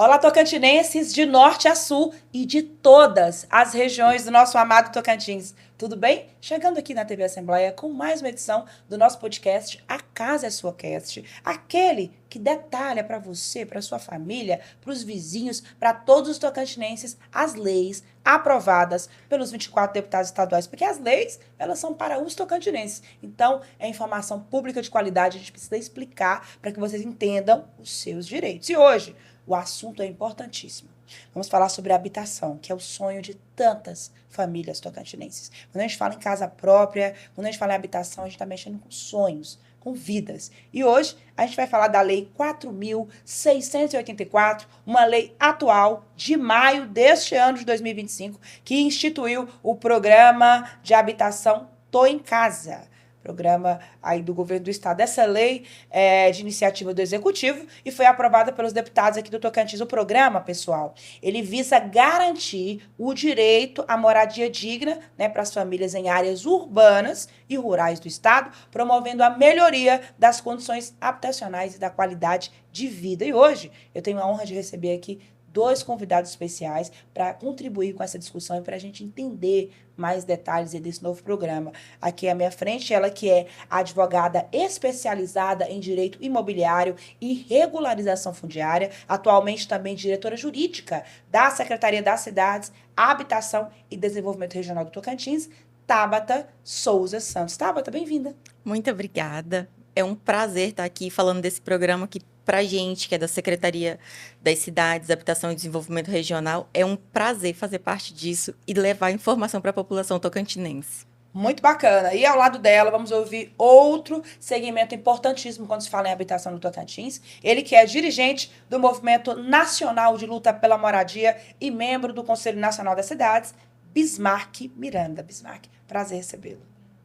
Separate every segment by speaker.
Speaker 1: Olá, tocantinenses de norte a sul e de todas as regiões do nosso amado Tocantins. Tudo bem? Chegando aqui na TV Assembleia com mais uma edição do nosso podcast A Casa é Sua Cast. Aquele que detalha para você, para sua família, para os vizinhos, para todos os tocantinenses as leis aprovadas pelos 24 deputados estaduais. Porque as leis, elas são para os tocantinenses. Então, é informação pública de qualidade. A gente precisa explicar para que vocês entendam os seus direitos. E hoje, o assunto é importantíssimo. Vamos falar sobre a habitação, que é o sonho de tantas famílias tocantinenses. Quando a gente fala em casa própria, quando a gente fala em habitação, a gente está mexendo com sonhos, com vidas. E hoje a gente vai falar da Lei 4.684, uma lei atual de maio deste ano de 2025, que instituiu o Programa de Habitação Tô em Casa. Programa aí do governo do estado. Essa lei é de iniciativa do executivo e foi aprovada pelos deputados aqui do Tocantins. O programa, pessoal, ele visa garantir o direito à moradia digna, né, para as famílias em áreas urbanas e rurais do estado, promovendo a melhoria das condições habitacionais e da qualidade de vida. E hoje eu tenho a honra de receber aqui dois convidados especiais para contribuir com essa discussão e para a gente entender mais detalhes desse novo programa. Aqui à minha frente, ela que é advogada especializada em direito imobiliário e regularização fundiária, atualmente também diretora jurídica da Secretaria das Cidades, Habitação e Desenvolvimento Regional do Tocantins, Tabata Souza Santos. Tabata, bem-vinda.
Speaker 2: Muito obrigada. É um prazer estar aqui falando desse programa que, para a gente, que é da Secretaria das Cidades, Habitação e Desenvolvimento Regional, é um prazer fazer parte disso e levar informação para a população tocantinense.
Speaker 1: Muito bacana. E ao lado dela, vamos ouvir outro segmento importantíssimo quando se fala em habitação no Tocantins. Ele que é dirigente do Movimento Nacional de Luta pela Moradia e membro do Conselho Nacional das Cidades, Bismarck Miranda. Bismarck, prazer recebê-lo.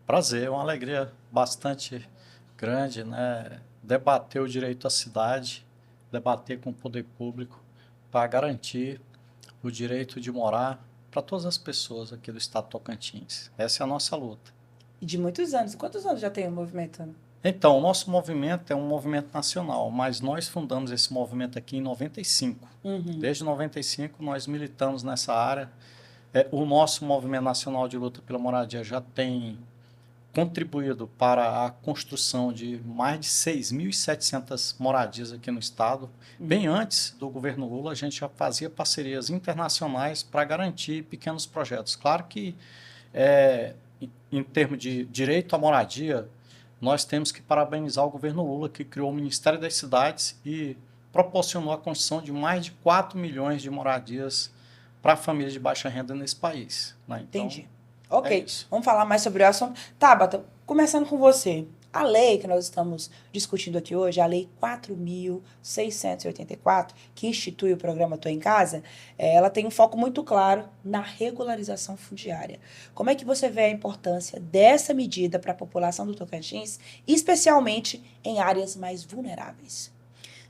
Speaker 3: Prazer, é uma alegria bastante grande, né? Debater o direito à cidade, debater com o poder público para garantir o direito de morar para todas as pessoas aqui do estado de Tocantins. Essa é a nossa luta.
Speaker 1: E de muitos anos. Quantos anos já tem o movimento?
Speaker 3: Então, o nosso movimento é um movimento nacional, mas nós fundamos esse movimento aqui em 95. Desde 95 nós militamos nessa área. O nosso movimento nacional de luta pela moradia já tem contribuído para a construção de mais de 6.700 moradias aqui no estado. Bem antes do governo Lula, a gente já fazia parcerias internacionais para garantir pequenos projetos. Claro que, em termos de direito à moradia, nós temos que parabenizar o governo Lula, que criou o Ministério das Cidades e proporcionou a construção de mais de 4 milhões de moradias para famílias de baixa renda nesse país. Né? Então,
Speaker 1: entendi. Ok, vamos falar mais sobre o assunto. Tabata, começando com você. A lei que nós estamos discutindo aqui hoje, a Lei 4.684, que institui o programa Tô em Casa, ela tem um foco muito claro na regularização fundiária. Como é que você vê a importância dessa medida para a população do Tocantins, especialmente em áreas mais vulneráveis?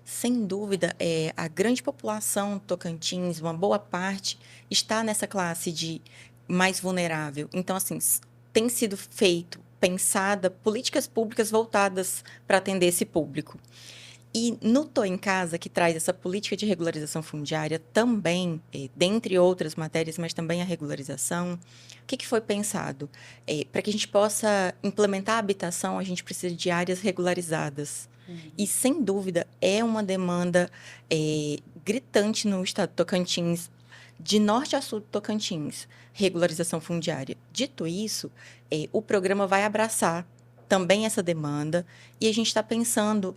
Speaker 2: Sem dúvida, a grande população Tocantins, uma boa parte, está nessa classe de mais vulnerável. Então, assim, tem sido pensada políticas públicas voltadas para atender esse público. E no Tô em Casa, que traz essa política de regularização fundiária também, dentre outras matérias, mas também a regularização, o que foi pensado? Para que a gente possa implementar a habitação, a gente precisa de áreas regularizadas. E, sem dúvida, é uma demanda gritante no estado de Tocantins, de norte a sul do Tocantins, regularização fundiária. Dito isso, o programa vai abraçar também essa demanda e a gente está pensando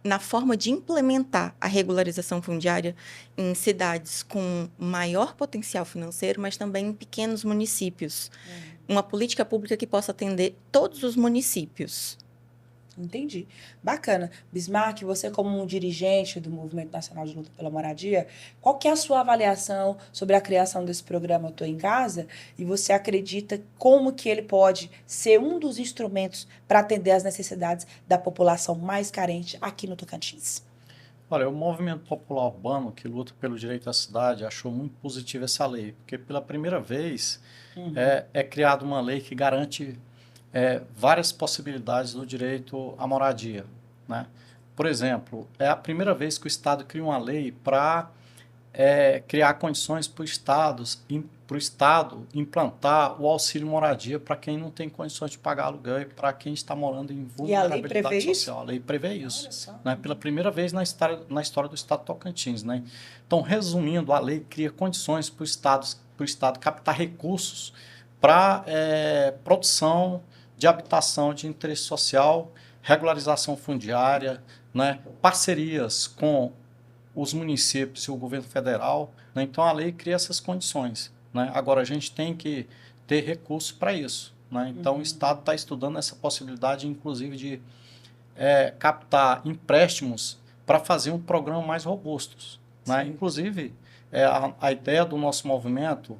Speaker 2: na forma de implementar a regularização fundiária em cidades com maior potencial financeiro, mas também em pequenos municípios. Uma política pública que possa atender todos os municípios.
Speaker 1: Entendi. Bacana. Bismarck, você como um dirigente do Movimento Nacional de Luta pela Moradia, qual que é a sua avaliação sobre a criação desse programa Tô em Casa? E você acredita como que ele pode ser um dos instrumentos para atender às necessidades da população mais carente aqui no Tocantins?
Speaker 3: Olha, o movimento popular urbano que luta pelo direito à cidade achou muito positiva essa lei, porque pela primeira vez é criada uma lei que garante várias possibilidades do direito à moradia, né? por exemplo, é a primeira vez que o Estado cria uma lei para criar condições para o Estado implantar o auxílio moradia para quem não tem condições de pagar aluguel e para quem está morando em vulnerabilidade social. A lei prevê isso, né? Pela primeira vez na história do Estado de Tocantins, né? Então, resumindo, a lei cria condições para o Estado captar recursos para produção de habitação de interesse social, regularização fundiária, né? Parcerias com os municípios e o governo federal, né? Então a lei cria essas condições, né? Agora a gente tem que ter recursos para isso, né? Então o Estado está estudando essa possibilidade, inclusive, de captar empréstimos para fazer um programa mais robusto, né? Inclusive, a ideia do nosso movimento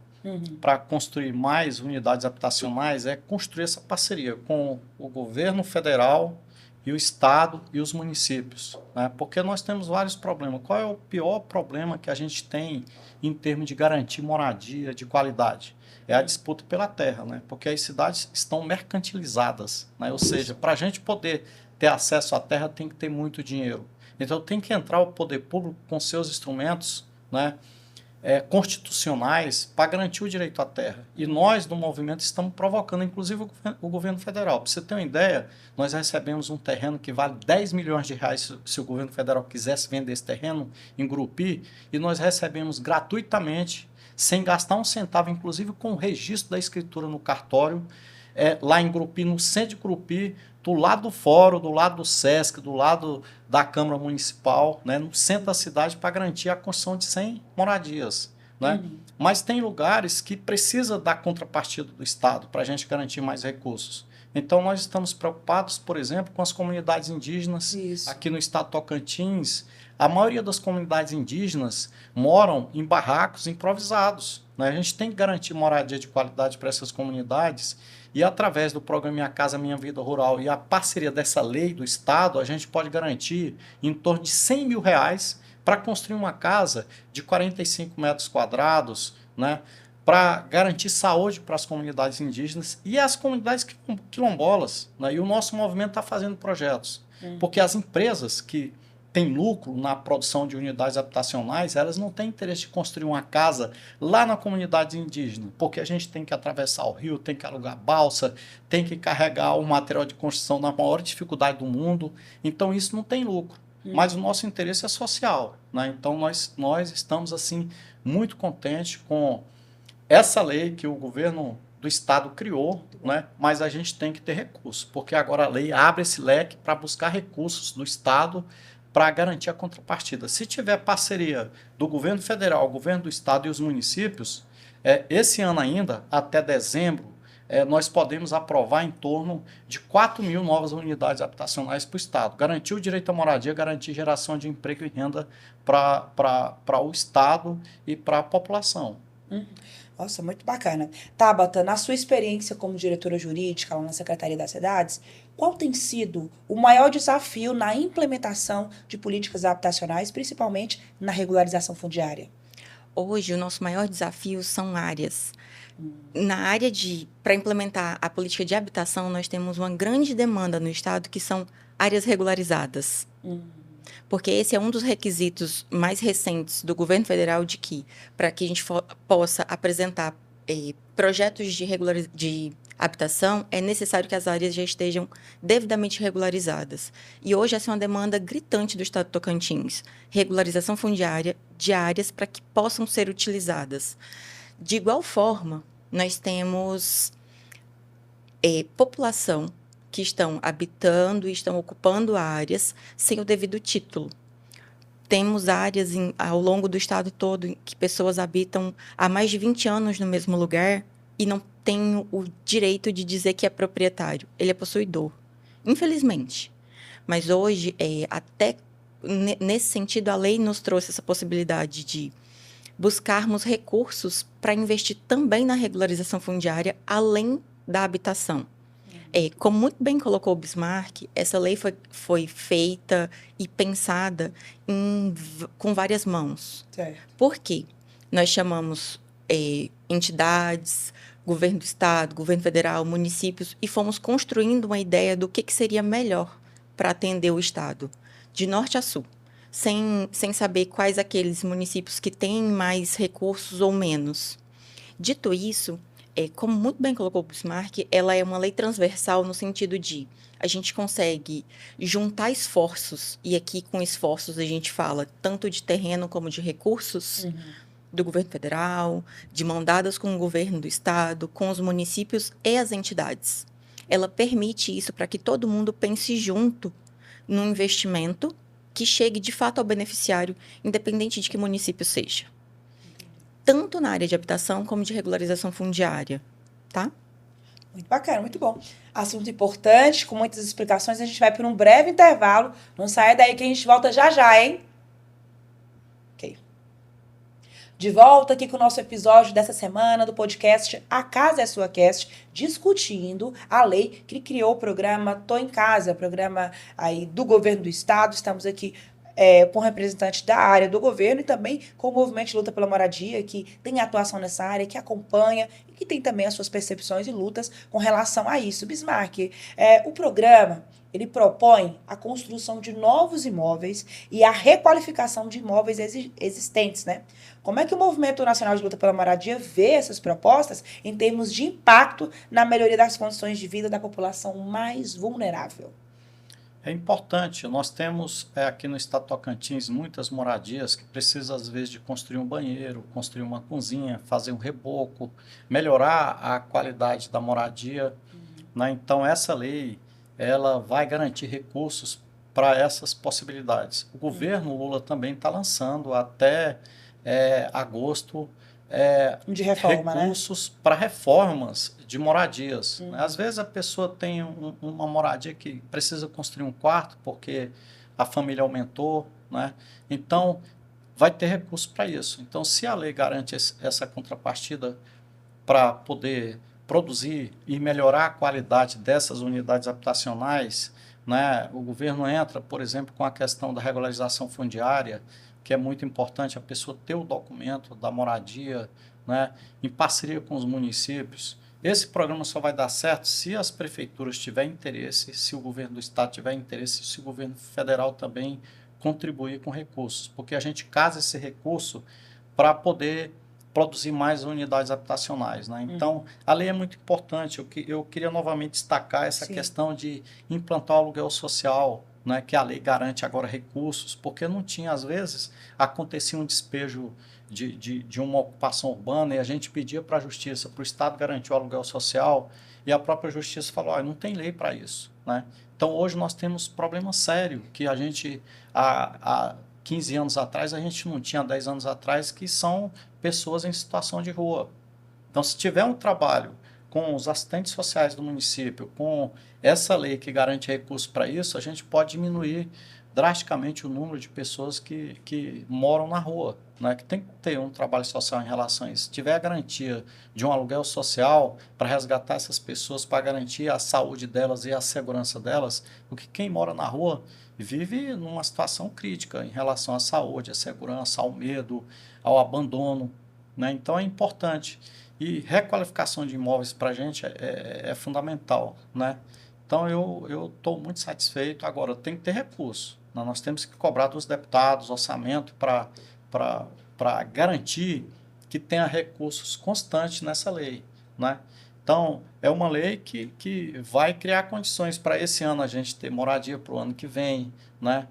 Speaker 3: para construir mais unidades habitacionais é construir essa parceria com o governo federal e o Estado e os municípios, né? Porque nós temos vários problemas. Qual é o pior problema que a gente tem em termos de garantir moradia de qualidade? É a disputa pela terra, né? Porque as cidades estão mercantilizadas, né? Ou seja, para a gente poder ter acesso à terra tem que ter muito dinheiro. Então tem que entrar o poder público com seus instrumentos, né, constitucionais para garantir o direito à terra. E nós, do movimento, estamos provocando, inclusive, o governo federal. Para você ter uma ideia, nós recebemos um terreno que vale 10 milhões de reais se o governo federal quisesse vender esse terreno em Grupi, e nós recebemos gratuitamente, sem gastar um centavo, inclusive com o registro da escritura no cartório, lá em Grupi, no centro de Grupi, do lado do fórum, do lado do SESC, do lado da Câmara Municipal, né, no centro da cidade, para garantir a construção de 100 moradias. Né? Mas tem lugares que precisa da contrapartida do Estado para a gente garantir mais recursos. Então, nós estamos preocupados, por exemplo, com as comunidades indígenas. Isso. Aqui no estado de Tocantins. A maioria das comunidades indígenas moram em barracos improvisados, né? A gente tem que garantir moradia de qualidade para essas comunidades e, através do programa Minha Casa Minha Vida Rural e a parceria dessa lei do Estado, a gente pode garantir em torno de 100 mil reais para construir uma casa de 45 metros quadrados, né? Para garantir saúde para as comunidades indígenas e as comunidades quilombolas, né? E o nosso movimento está fazendo projetos, porque as empresas que têm lucro na produção de unidades habitacionais, elas não têm interesse de construir uma casa lá na comunidade indígena, porque a gente tem que atravessar o rio, tem que alugar balsa, tem que carregar o material de construção na maior dificuldade do mundo, então isso não tem lucro. Mas o nosso interesse é social, né? Então nós estamos assim muito contentes com essa lei que o governo do Estado criou, né? Mas a gente tem que ter recursos, porque agora a lei abre esse leque para buscar recursos do Estado para garantir a contrapartida. Se tiver parceria do governo federal, governo do Estado e os municípios, esse ano ainda, até dezembro, nós podemos aprovar em torno de 4 mil novas unidades habitacionais para o Estado. Garantir o direito à moradia, garantir geração de emprego e renda para o Estado e para a população.
Speaker 1: Nossa, muito bacana. Tabata, na sua experiência como diretora jurídica lá na Secretaria das Cidades, qual tem sido o maior desafio na implementação de políticas habitacionais, principalmente na regularização fundiária?
Speaker 2: Hoje, o nosso maior desafio são áreas. Na área para implementar a política de habitação, nós temos uma grande demanda no Estado, que são áreas regularizadas. Porque esse é um dos requisitos mais recentes do governo federal de que, para que a gente possa apresentar projetos de habitação, é necessário que as áreas já estejam devidamente regularizadas. E hoje essa é uma demanda gritante do Estado de Tocantins. Regularização fundiária de áreas para que possam ser utilizadas. De igual forma, nós temos população que estão habitando e estão ocupando áreas sem o devido título. Temos áreas ao longo do estado todo em que pessoas habitam há mais de 20 anos no mesmo lugar e não têm o direito de dizer que é proprietário. Ele é possuidor, infelizmente. Mas hoje, até nesse sentido, a lei nos trouxe essa possibilidade de buscarmos recursos para investir também na regularização fundiária, além da habitação. Como muito bem colocou o Bismarck, essa lei foi feita e pensada com várias mãos.
Speaker 1: Certo.
Speaker 2: Por quê? Nós chamamos entidades, governo do Estado, governo federal, municípios, e fomos construindo uma ideia do que seria melhor para atender o Estado. de norte a sul, sem saber quais aqueles municípios que têm mais recursos ou menos. Dito isso, como muito bem colocou o Bismarck, ela é uma lei transversal no sentido de a gente consegue juntar esforços, e aqui com esforços a gente fala tanto de terreno como de recursos, do governo federal, de mão dadas com o governo do estado, com os municípios e as entidades. Ela permite isso para que todo mundo pense junto num investimento que chegue de fato ao beneficiário, independente de que município seja. Tanto na área de habitação como de regularização fundiária, tá?
Speaker 1: Muito bacana, muito bom. Assunto importante, com muitas explicações. A gente vai para um breve intervalo. Não saia daí que a gente volta já já, hein? Ok. De volta aqui com o nosso episódio dessa semana do podcast A Casa é Sua Cast, discutindo a lei que criou o programa Tô em Casa, programa aí do governo do estado. Estamos aqui com representantes da área do governo e também com o movimento de luta pela moradia, que tem atuação nessa área, que acompanha e que tem também as suas percepções e lutas com relação a isso. Bismarck, o programa, ele propõe a construção de novos imóveis e a requalificação de imóveis existentes, né? Como é que o Movimento Nacional de Luta pela Moradia vê essas propostas em termos de impacto na melhoria das condições de vida da população mais vulnerável?
Speaker 3: É importante, nós temos aqui no estado de Tocantins muitas moradias que precisam às vezes de construir um banheiro, construir uma cozinha, fazer um reboco, melhorar a qualidade da moradia, né? Então essa lei, ela vai garantir recursos para essas possibilidades. O governo Lula também está lançando até agosto
Speaker 1: de reforma,
Speaker 3: recursos, né, para reformas de moradias. Às vezes a pessoa tem uma moradia que precisa construir um quarto porque a família aumentou, né? Então vai ter recurso para isso. Então, se a lei garante essa contrapartida para poder produzir e melhorar a qualidade dessas unidades habitacionais, né, o governo entra, por exemplo, com a questão da regularização fundiária, que é muito importante a pessoa ter o documento da moradia, né, em parceria com os municípios. Esse programa só vai dar certo se as prefeituras tiverem interesse, se o governo do estado tiver interesse, se o governo federal também contribuir com recursos, porque a gente casa esse recurso para poder produzir mais unidades habitacionais, né? Então, a lei é muito importante. Eu queria novamente destacar essa questão de implantar o aluguel social, né, que a lei garante agora recursos, porque não tinha, às vezes, acontecia um despejo de uma ocupação urbana e a gente pedia para a Justiça, para o Estado garantir o aluguel social, e a própria Justiça falou, não tem lei para isso, né? Então, hoje nós temos problema sério, que a gente, há 15 anos atrás, a gente não tinha, 10 anos atrás, que são pessoas em situação de rua. Então, se tiver um trabalho com os assistentes sociais do município, com essa lei que garante recursos para isso, a gente pode diminuir drasticamente o número de pessoas que moram na rua, né? Que tem que ter um trabalho social em relação a isso. Se tiver a garantia de um aluguel social para resgatar essas pessoas, para garantir a saúde delas e a segurança delas, porque quem mora na rua vive numa situação crítica em relação à saúde, à segurança, ao medo, ao abandono, né? Então é importante. E requalificação de imóveis para a gente é fundamental, né? Então eu estou muito satisfeito. Agora, tem que ter recurso, né? Nós temos que cobrar dos deputados orçamento para garantir que tenha recursos constantes nessa lei, né? Então, é uma lei que vai criar condições para esse ano a gente ter moradia para o ano que vem, né?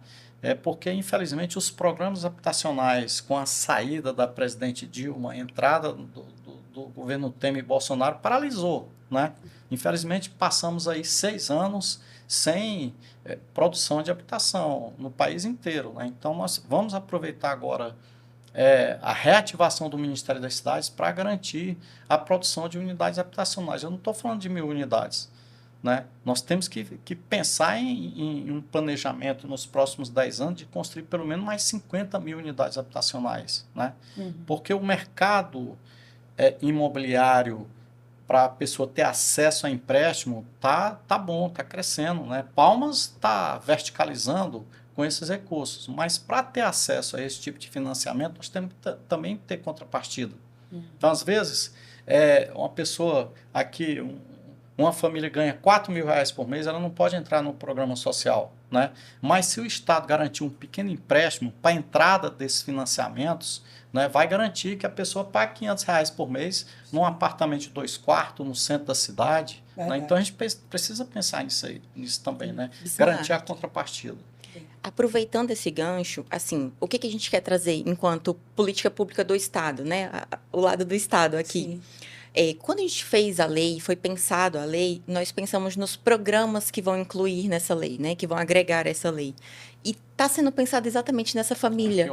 Speaker 3: Porque, infelizmente, os programas habitacionais, com a saída da presidente Dilma, a entrada do governo Temer e Bolsonaro, paralisou, né? Infelizmente, passamos aí 6 anos sem produção de habitação no país inteiro, né? Então, nós vamos aproveitar agora a reativação do Ministério das Cidades para garantir a produção de unidades habitacionais. Eu não estou falando de 1.000 unidades, né? Nós temos que pensar em um planejamento nos próximos 10 anos de construir pelo menos mais 50.000 unidades habitacionais, né? Porque o mercado imobiliário para a pessoa ter acesso a empréstimo tá bom, está crescendo, né? Palmas está verticalizando com esses recursos, mas para ter acesso a esse tipo de financiamento, nós temos que também ter contrapartida. Então, às vezes, uma pessoa aqui, uma família ganha R$ 4.000 por mês, ela não pode entrar no programa social, né? Mas se o Estado garantir um pequeno empréstimo para a entrada desses financiamentos, né, vai garantir que a pessoa pague R$ 500 por mês num apartamento de 2 quartos no centro da cidade. Né? Então a gente precisa pensar nisso também, né? Garantir a contrapartida.
Speaker 2: Aproveitando esse gancho, assim, o que a gente quer trazer enquanto política pública do Estado, né? O lado do Estado aqui. Quando a gente fez a lei, foi pensado a lei, nós pensamos nos programas que vão incluir nessa lei, né? Que vão agregar essa lei. E está sendo pensado exatamente nessa família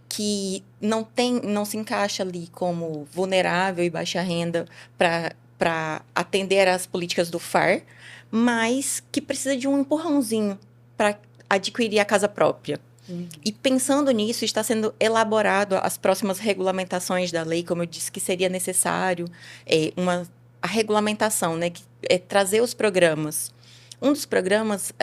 Speaker 2: que não se encaixa ali como vulnerável e baixa renda para atender às políticas do FAR, mas que precisa de um empurrãozinho para adquirir a casa própria. E pensando nisso, está sendo elaborado as próximas regulamentações da lei, como eu disse que seria necessário a regulamentação, né, que é trazer os programas. Um dos programas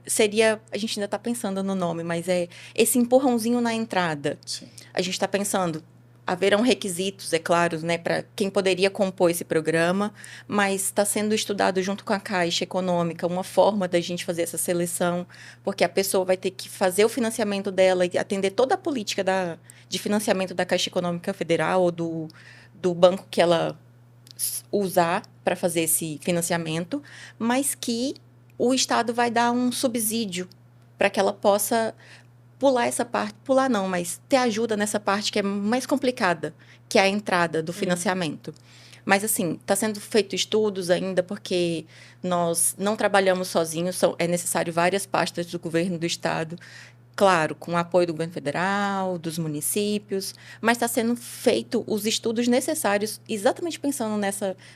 Speaker 2: seria, a gente ainda está pensando no nome, mas é esse empurrãozinho na entrada.
Speaker 3: Sim.
Speaker 2: A gente está pensando, haverão requisitos, é claro, né, para quem poderia compor esse programa, mas está sendo estudado junto com a Caixa Econômica uma forma da gente fazer essa seleção, porque a pessoa vai ter que fazer o financiamento dela e atender toda a política de financiamento da Caixa Econômica Federal ou do banco que ela usar para fazer esse financiamento, mas que o Estado vai dar um subsídio para que ela possa pular essa parte, pular não, mas ter ajuda nessa parte que é mais complicada, que é a entrada do financiamento. Mas, assim, está sendo feito estudos ainda, porque nós não trabalhamos sozinhos, é necessário várias pastas do governo do Estado, claro, com o apoio do governo federal, dos municípios, mas está sendo feito os estudos necessários, exatamente pensando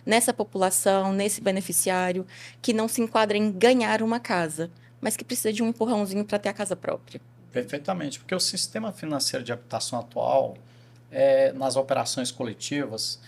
Speaker 2: nessa população, nesse beneficiário, que não se enquadra em ganhar uma casa, mas que precisa de um empurrãozinho para ter a casa própria.
Speaker 3: Perfeitamente, porque o sistema financeiro de habitação atual, nas operações coletivas,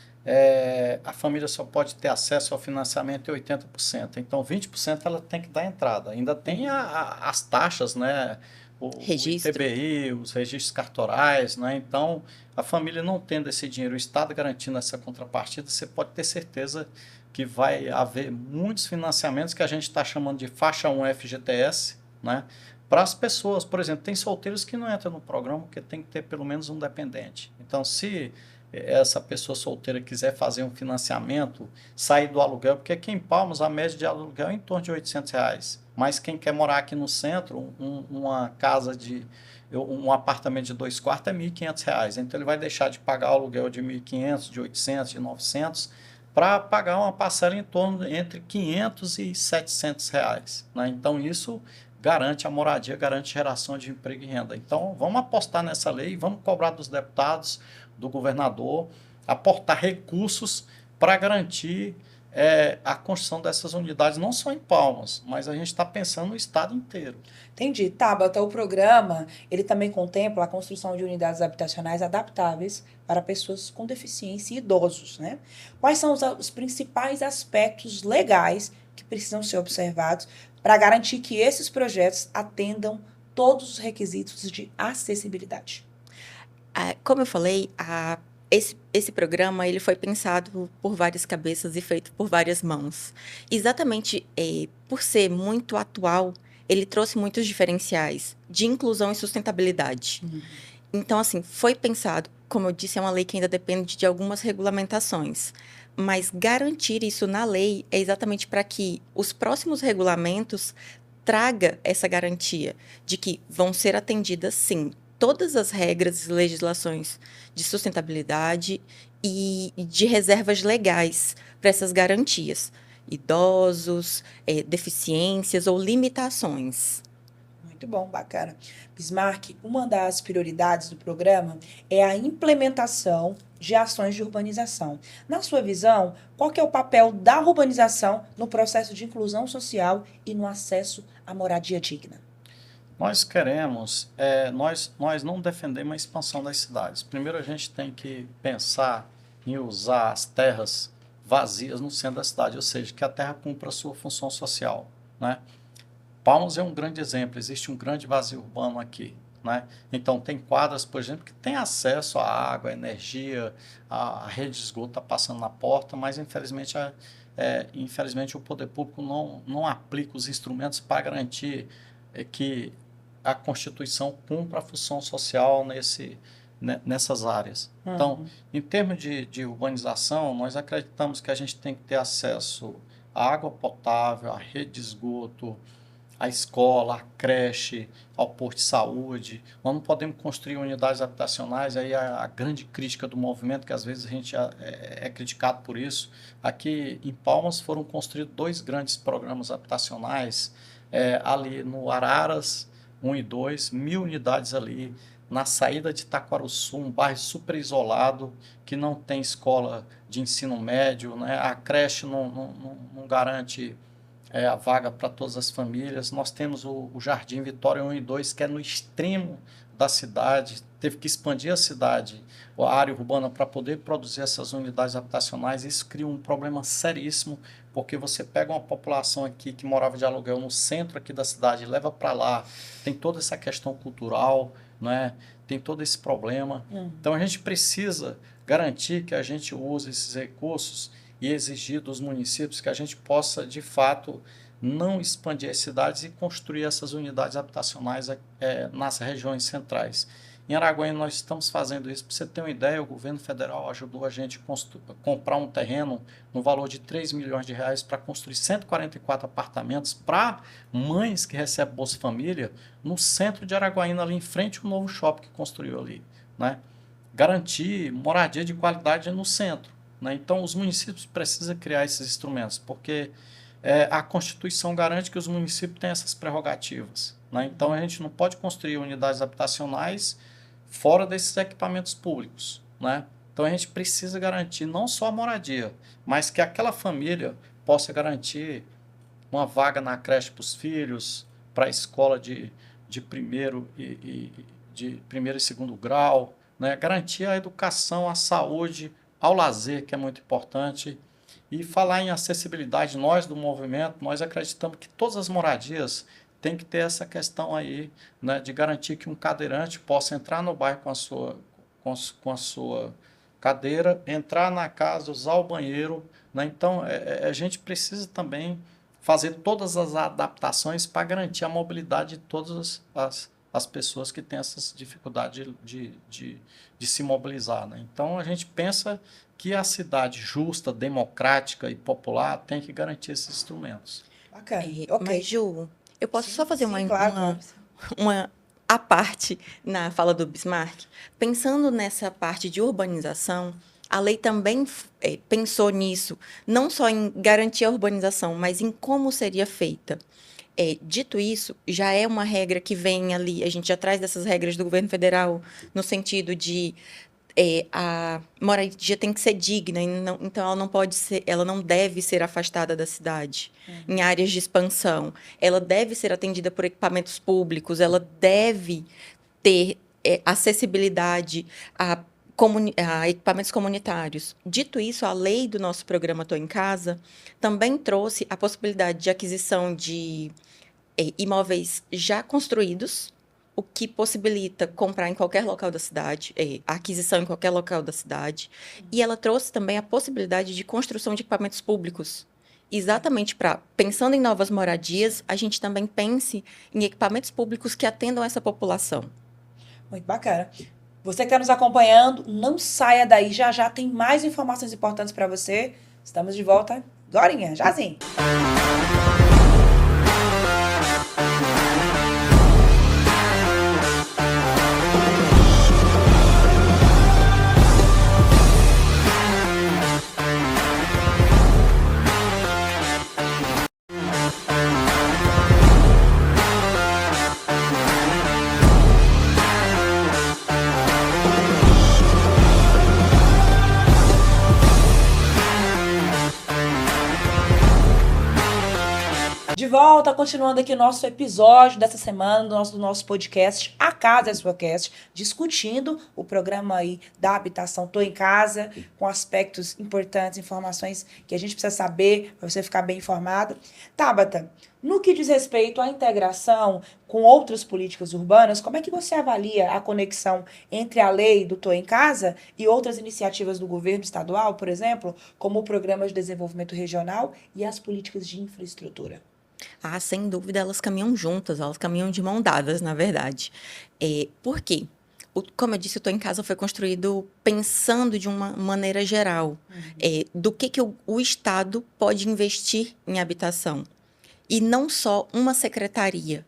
Speaker 3: a família só pode ter acesso ao financiamento em 80%. Então, 20% ela tem que dar entrada. Ainda tem as taxas, né? O ITBI, os registros cartorais, né? Então, a família não tendo esse dinheiro, o Estado garantindo essa contrapartida, você pode ter certeza que vai haver muitos financiamentos que a gente está chamando de faixa 1 FGTS, né? Para as pessoas, por exemplo, tem solteiros que não entram no programa porque tem que ter pelo menos um dependente. Então, se essa pessoa solteira quiser fazer um financiamento, sair do aluguel, porque aqui em Palmas a média de aluguel é em torno de R$ 800. Mas quem quer morar aqui no centro, uma casa um apartamento de 2 quartos é R$ 1.500. Então ele vai deixar de pagar o aluguel de 1.500, de 800, de 900, para pagar uma parcela em torno entre 500 e 700 reais. Né? Então isso garante a moradia, garante geração de emprego e renda. Então, vamos apostar nessa lei, vamos cobrar dos deputados, do governador, aportar recursos para garantir a construção dessas unidades, não só em Palmas, mas a gente está pensando no estado inteiro.
Speaker 1: Entendi. Tabata, o programa, ele também contempla a construção de unidades habitacionais adaptáveis para pessoas com deficiência e idosos, né? Quais são os principais aspectos legais que precisam ser observados para garantir que esses projetos atendam todos os requisitos de acessibilidade?
Speaker 2: Como eu falei, esse programa ele foi pensado por várias cabeças e feito por várias mãos. Exatamente por ser muito atual, ele trouxe muitos diferenciais de inclusão e sustentabilidade. Então, assim, foi pensado, como eu disse, é uma lei que ainda depende de algumas regulamentações. Mas garantir isso na lei é exatamente para que os próximos regulamentos traga essa garantia de que vão ser atendidas, sim, todas as regras e legislações de sustentabilidade e de reservas legais para essas garantias. Idosos, deficiências ou limitações.
Speaker 1: Muito bom, bacana. Bismarck, uma das prioridades do programa é a implementação de ações de urbanização. Na sua visão, qual que é o papel da urbanização no processo de inclusão social e no acesso à moradia digna?
Speaker 3: Nós queremos, nós não defendemos a expansão das cidades. Primeiro a gente tem que pensar em usar as terras vazias no centro da cidade, ou seja, que a terra cumpra a sua função social, né? Palmas é um grande exemplo, existe um grande vazio urbano aqui, né? Então tem quadras, por exemplo, que tem acesso à água, à energia, a rede de esgoto está passando na porta, mas infelizmente infelizmente, o poder público não aplica os instrumentos para garantir que a Constituição cumpra a função social nessas áreas. Então, em termos de urbanização, nós acreditamos que a gente tem que ter acesso à água potável, à rede de esgoto, à escola, à creche, ao posto de saúde. Nós não podemos construir unidades habitacionais, aí a grande crítica do movimento, que às vezes a gente é criticado por isso. Aqui em Palmas foram construídos 2 grandes programas habitacionais, ali no Araras 1 e 2, 1.000 unidades ali, na saída de Itaquaruçu, um bairro super isolado, que não tem escola de ensino médio, né? A creche não garante a vaga para todas as famílias. Nós temos o Jardim Vitória 1 e 2, que é no extremo da cidade, teve que expandir a cidade, a área urbana, para poder produzir essas unidades habitacionais. Isso cria um problema seríssimo, porque você pega uma população aqui que morava de aluguel no centro aqui da cidade, leva para lá, tem toda essa questão cultural, né? Tem todo esse problema. Então, a gente precisa garantir que a gente use esses recursos e exigir dos municípios que a gente possa, de fato, não expandir as cidades e construir essas unidades habitacionais nas regiões centrais. Em Araguaína, nós estamos fazendo isso. Para você ter uma ideia, o governo federal ajudou a gente a comprar um terreno no valor de R$3 milhões para construir 144 apartamentos para mães que recebem Bolsa Família no centro de Araguaína, ali em frente ao novo shopping que construiu ali, né? Garantir moradia de qualidade no centro, né? Então, os municípios precisam criar esses instrumentos, porque a Constituição garante que os municípios têm essas prerrogativas, né? Então, a gente não pode construir unidades habitacionais fora desses equipamentos públicos, né? Então, a gente precisa garantir não só a moradia, mas que aquela família possa garantir uma vaga na creche para os filhos, para a escola de primeiro e segundo grau, né? Garantir a educação, a saúde, ao lazer, que é muito importante. E falar em acessibilidade, nós do movimento, nós acreditamos que todas as moradias têm que ter essa questão aí, né, de garantir que um cadeirante possa entrar no bairro com a sua cadeira, entrar na casa, usar o banheiro, né? Então, a gente precisa também fazer todas as adaptações para garantir a mobilidade de todas as pessoas que têm essas dificuldades de se mobilizar, né? Então, a gente pensa que a cidade justa, democrática e popular tem que garantir esses instrumentos.
Speaker 1: Bacana.
Speaker 2: Mas, Ju, eu posso só fazer
Speaker 1: claro.
Speaker 2: uma à parte na fala do Bismarck? Pensando nessa parte de urbanização, a lei também pensou nisso, não só em garantir a urbanização, mas em como seria feita. Dito isso, já é uma regra que vem ali, a gente já traz dessas regras do governo federal, no sentido de a moradia tem que ser digna, então ela não deve ser afastada da cidade, em áreas de expansão. Ela deve ser atendida por equipamentos públicos, ela deve ter acessibilidade a equipamentos comunitários. Dito isso, a lei do nosso programa Tô em Casa também trouxe a possibilidade de aquisição de imóveis já construídos, o que possibilita comprar em qualquer local da cidade, a aquisição em qualquer local da cidade. E ela trouxe também a possibilidade de construção de equipamentos públicos. Exatamente para, pensando em novas moradias, a gente também pense em equipamentos públicos que atendam essa população.
Speaker 1: Muito bacana. Você que está nos acompanhando, não saia daí, já tem mais informações importantes para você. Estamos de volta agorinha, jazinho. volta, continuando aqui o nosso episódio dessa semana do nosso podcast A Casa é Sua Cast, discutindo o programa aí da habitação Tô em Casa, com aspectos importantes, informações que a gente precisa saber para você ficar bem informado. Tabata, no que diz respeito à integração com outras políticas urbanas, como é que você avalia a conexão entre a lei do Tô em Casa e outras iniciativas do governo estadual, por exemplo, como o Programa de Desenvolvimento Regional e as políticas de infraestrutura?
Speaker 2: Ah, sem dúvida, elas caminham juntas, elas caminham de mão dadas, na verdade. Por quê? Como eu disse, o Tô em Casa foi construído pensando de uma maneira geral, do que o Estado pode investir em habitação. E não só uma secretaria,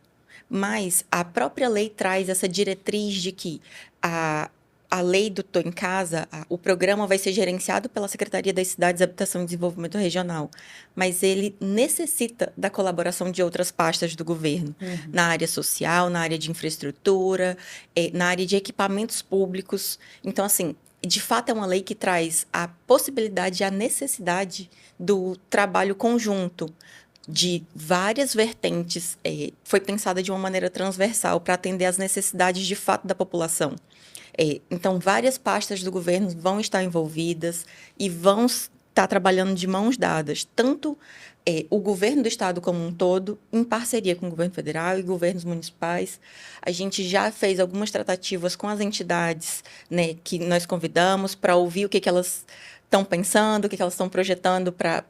Speaker 2: mas a própria lei traz essa diretriz de que a lei do Tô em Casa, o programa vai ser gerenciado pela Secretaria das Cidades, Habitação e Desenvolvimento Regional, mas ele necessita da colaboração de outras pastas do governo, na área social, na área de infraestrutura, na área de equipamentos públicos. Então, assim, de fato, é uma lei que traz a possibilidade e a necessidade do trabalho conjunto de várias vertentes, foi pensada de uma maneira transversal para atender às necessidades de fato da população. Então, várias pastas do governo vão estar envolvidas e vão estar trabalhando de mãos dadas, tanto o governo do estado como um todo, em parceria com o governo federal e governos municipais. A gente já fez algumas tratativas com as entidades, né, que nós convidamos para ouvir o que elas estão pensando, o que elas estão projetando para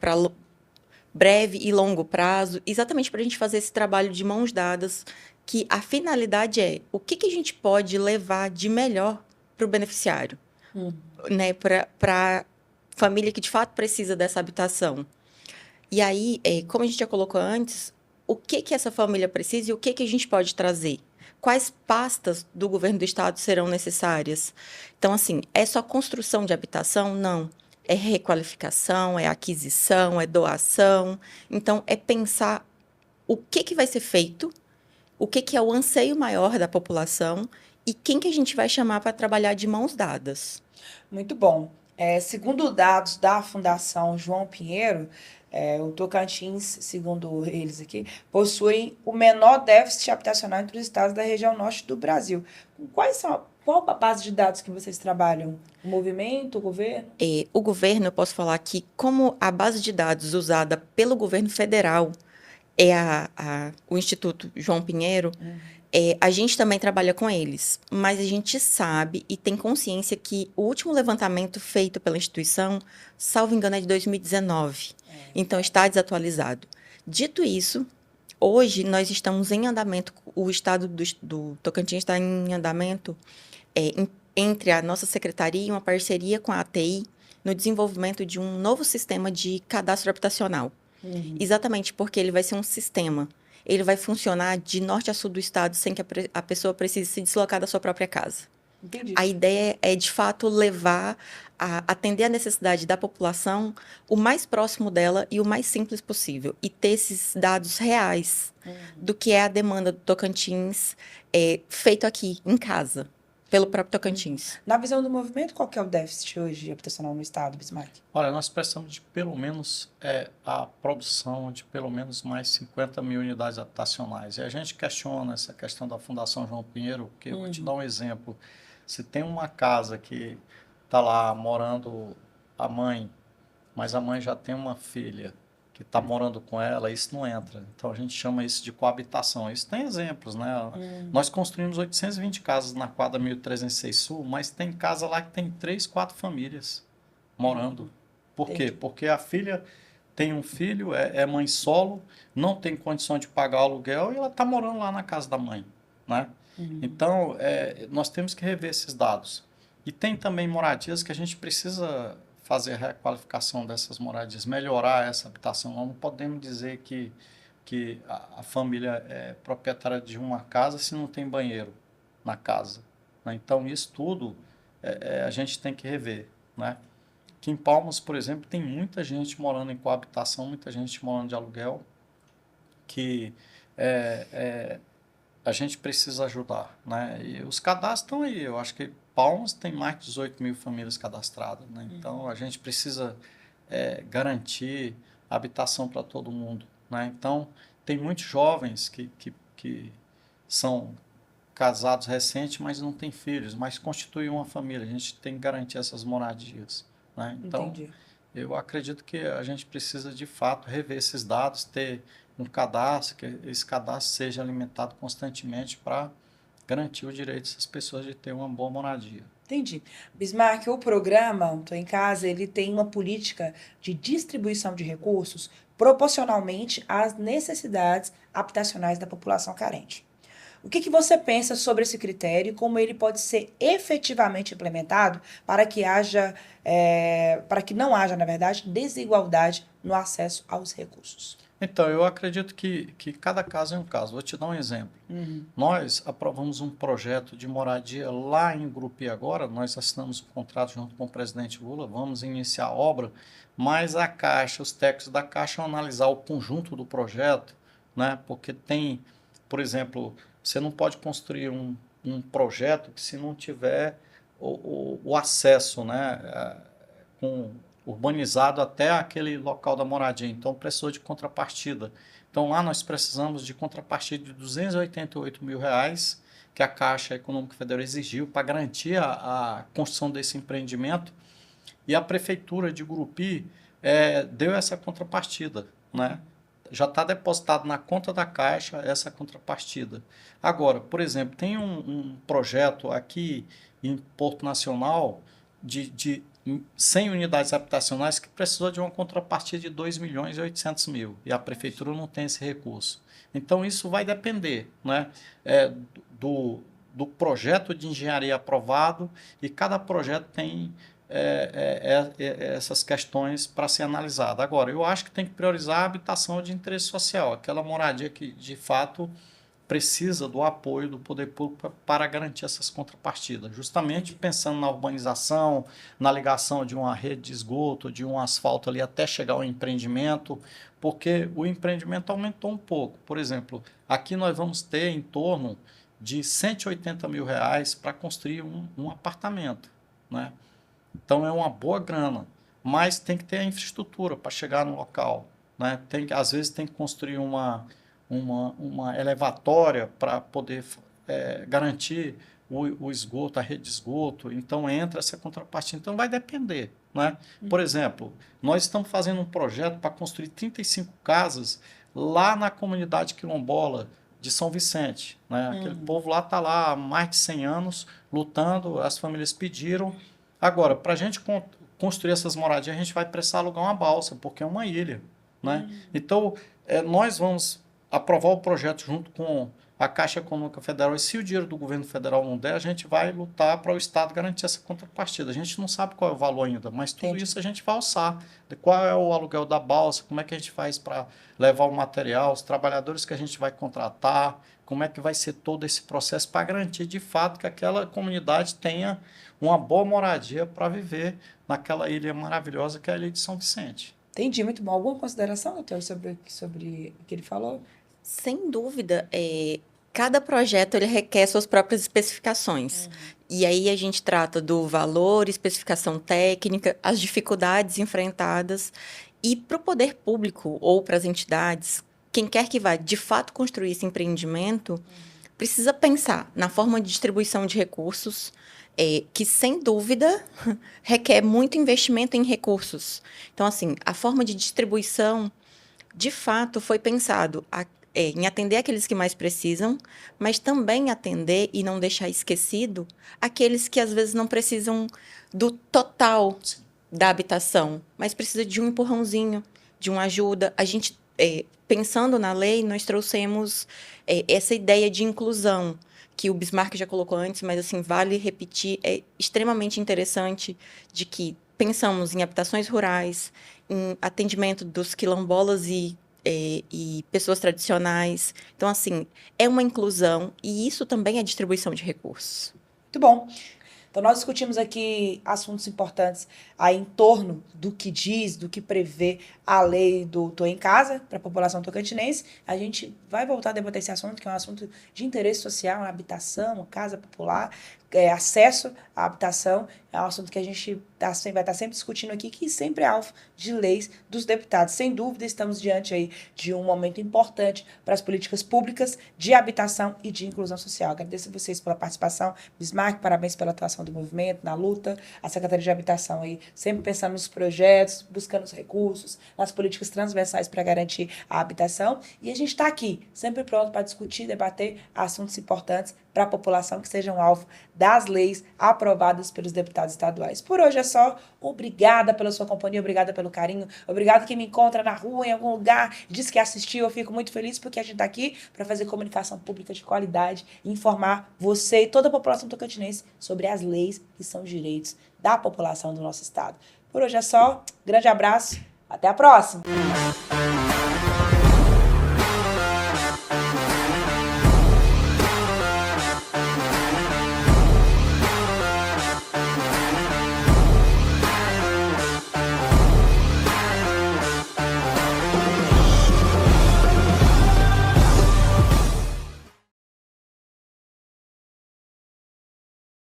Speaker 2: breve e longo prazo, exatamente para a gente fazer esse trabalho de mãos dadas, que a finalidade é o que a gente pode levar de melhor para o beneficiário, né, para a família que de fato precisa dessa habitação. E aí, como a gente já colocou antes, o que essa família precisa e o que a gente pode trazer? Quais pastas do governo do estado serão necessárias? Então, assim, é só construção de habitação? Não. É requalificação, é aquisição, é doação. Então, é pensar o que vai ser feito, o que é o anseio maior da população e quem que a gente vai chamar para trabalhar de mãos dadas.
Speaker 1: Muito bom. Segundo dados da Fundação João Pinheiro, o Tocantins, segundo eles aqui, possui o menor déficit habitacional entre os estados da região norte do Brasil. Qual a base de dados que vocês trabalham? O movimento, o governo?
Speaker 2: O governo, eu posso falar que, como a base de dados usada pelo governo federal é o Instituto João Pinheiro, a gente também trabalha com eles, mas a gente sabe e tem consciência que o último levantamento feito pela instituição, salvo engano, é de 2019. Então, está desatualizado. Dito isso, hoje nós estamos em andamento, o estado do Tocantins está em andamento entre a nossa secretaria e uma parceria com a ATI no desenvolvimento de um novo sistema de cadastro habitacional. Exatamente porque ele vai ser um sistema. Ele vai funcionar de norte a sul do estado sem que a pessoa precise se deslocar da sua própria casa.
Speaker 1: Entendi.
Speaker 2: A ideia é, de fato, atender a necessidade da população o mais próximo dela e o mais simples possível. E ter esses dados reais do que é a demanda do Tocantins feito aqui, em casa, pelo próprio Tocantins.
Speaker 1: Na visão do movimento, qual que é o déficit hoje habitacional no estado, Bismarck?
Speaker 3: Olha, nós precisamos de pelo menos a produção de pelo menos mais 50 mil unidades habitacionais. E a gente questiona essa questão da Fundação João Pinheiro, porque eu vou te dar um exemplo. Se tem uma casa que está lá morando a mãe, mas a mãe já tem uma filha que está morando com ela, isso não entra. Então, a gente chama isso de coabitação. Isso tem exemplos, né? Nós construímos 820 casas na quadra 1306 Sul, mas tem casa lá que tem 3, 4 famílias morando. Por quê? Porque a filha tem um filho, é mãe solo, não tem condição de pagar o aluguel e ela está morando lá na casa da mãe, né? Então, nós temos que rever esses dados. E tem também moradias que a gente precisa fazer a requalificação dessas moradias, melhorar essa habitação. Nós não podemos dizer que a família é proprietária de uma casa se não tem banheiro na casa, né? Então, isso tudo a gente tem que rever, né? Aqui em Palmas, por exemplo, tem muita gente morando em coabitação, muita gente morando de aluguel, que a gente precisa ajudar, né? E os cadastros estão aí. Eu acho que Palmas tem mais de 18 mil famílias cadastradas, né? Então, a gente precisa garantir habitação para todo mundo, né? Então, tem muitos jovens que são casados recentes, mas não têm filhos, mas constituem uma família. A gente tem que garantir essas moradias, né? Então,
Speaker 1: Entendi.
Speaker 3: eu acredito que a gente precisa, de fato, rever esses dados, ter um cadastro, que esse cadastro seja alimentado constantemente para garantir o direito dessas pessoas de ter uma boa moradia.
Speaker 1: Entendi. Bismarck, o programa Tô em Casa, ele tem uma política de distribuição de recursos proporcionalmente às necessidades habitacionais da população carente. O que você pensa sobre esse critério e como ele pode ser efetivamente implementado para que para que não haja, na verdade, desigualdade no acesso aos recursos?
Speaker 3: Então, eu acredito que cada caso é um caso. Vou te dar um exemplo. Nós aprovamos um projeto de moradia lá em Grupi agora, nós assinamos um contrato junto com o presidente Lula, vamos iniciar a obra, mas a Caixa, os técnicos da Caixa vão analisar o conjunto do projeto, né? Porque tem, por exemplo, você não pode construir um projeto que se não tiver o acesso, né, urbanizado até aquele local da moradia. Então, precisou de contrapartida. Então, lá nós precisamos de contrapartida de R$ 288 mil, que a Caixa Econômica Federal exigiu para garantir a construção desse empreendimento. E a Prefeitura de Gurupi deu essa contrapartida, né? Já está depositado na conta da Caixa essa contrapartida. Agora, por exemplo, tem um projeto aqui em Porto Nacional de 100 unidades habitacionais que precisou de uma contrapartida de R$ 2.800.000 e a prefeitura não tem esse recurso. Então, isso vai depender, né, do projeto de engenharia aprovado e cada projeto tem essas questões para ser analisada. Agora, eu acho que tem que priorizar a habitação de interesse social, aquela moradia que, de fato, precisa do apoio do poder público para garantir essas contrapartidas, justamente pensando na urbanização, na ligação de uma rede de esgoto, de um asfalto ali até chegar ao empreendimento, porque o empreendimento aumentou um pouco. Por exemplo, aqui nós vamos ter em torno de R$ 180 mil para construir um apartamento, né? Então é uma boa grana, mas tem que ter a infraestrutura para chegar no local, né? Às vezes tem que construir uma elevatória para poder garantir o esgoto, a rede de esgoto. Então, entra essa contrapartida. Então, vai depender, né? Por exemplo, nós estamos fazendo um projeto para construir 35 casas lá na comunidade quilombola de São Vicente, né? Aquele povo lá está lá há mais de 100 anos lutando, as famílias pediram. Agora, para a gente construir essas moradias, a gente vai precisar alugar uma balsa, porque é uma ilha, né? Então, nós vamos aprovar o projeto junto com a Caixa Econômica Federal, e se o dinheiro do governo federal não der, a gente vai lutar para o Estado garantir essa contrapartida. A gente não sabe qual é o valor ainda, mas tudo isso a gente vai alçar. Qual é o aluguel da balsa, como é que a gente faz para levar o material, os trabalhadores que a gente vai contratar, como é que vai ser todo esse processo para garantir de fato que aquela comunidade tenha uma boa moradia para viver naquela ilha maravilhosa que é a Ilha de São Vicente.
Speaker 1: Entendi, muito bom. Alguma consideração, doutor, sobre o que ele falou?
Speaker 2: Sem dúvida, cada projeto ele requer suas próprias especificações. E aí a gente trata do valor, especificação técnica, as dificuldades enfrentadas. E para o poder público ou para as entidades, quem quer que vá de fato construir esse empreendimento, precisa pensar na forma de distribuição de recursos, que, sem dúvida, requer muito investimento em recursos. Então, assim, a forma de distribuição, de fato, foi pensado em atender aqueles que mais precisam, mas também atender e não deixar esquecido aqueles que, às vezes, não precisam do total da habitação, mas precisa de um empurrãozinho, de uma ajuda. A gente, pensando na lei, nós trouxemos essa ideia de inclusão, que o Bismarck já colocou antes, mas assim, vale repetir, é extremamente interessante, de que pensamos em habitações rurais, em atendimento dos quilombolas e pessoas tradicionais. Então, assim, é uma inclusão e isso também é distribuição de recursos.
Speaker 1: Muito bom. Então, nós discutimos aqui assuntos importantes aí em torno do que diz, do que prevê a lei do Tô em Casa para a população tocantinense. A gente vai voltar a debater esse assunto, que é um assunto de interesse social, habitação, casa popular. acesso à habitação. É um assunto que a gente vai estar sempre discutindo aqui, que sempre é alvo de leis dos deputados. Sem dúvida, estamos diante aí de um momento importante para as políticas públicas de habitação e de inclusão social. Agradeço a vocês pela participação. Bismarck, parabéns pela atuação do movimento, na luta. A Secretaria de Habitação aí, sempre pensando nos projetos, buscando os recursos, nas políticas transversais para garantir a habitação. E a gente está aqui, sempre pronto para discutir, debater assuntos importantes para a população que sejam alvo das leis aprovadas pelos deputados estaduais. Por hoje é só. Obrigada pela sua companhia, obrigada pelo carinho, obrigada quem me encontra na rua, em algum lugar, diz que assistiu. Eu fico muito feliz porque a gente está aqui para fazer comunicação pública de qualidade e informar você e toda a população tocantinense sobre as leis que são direitos da população do nosso estado. Por hoje é só. Grande abraço. Até a próxima.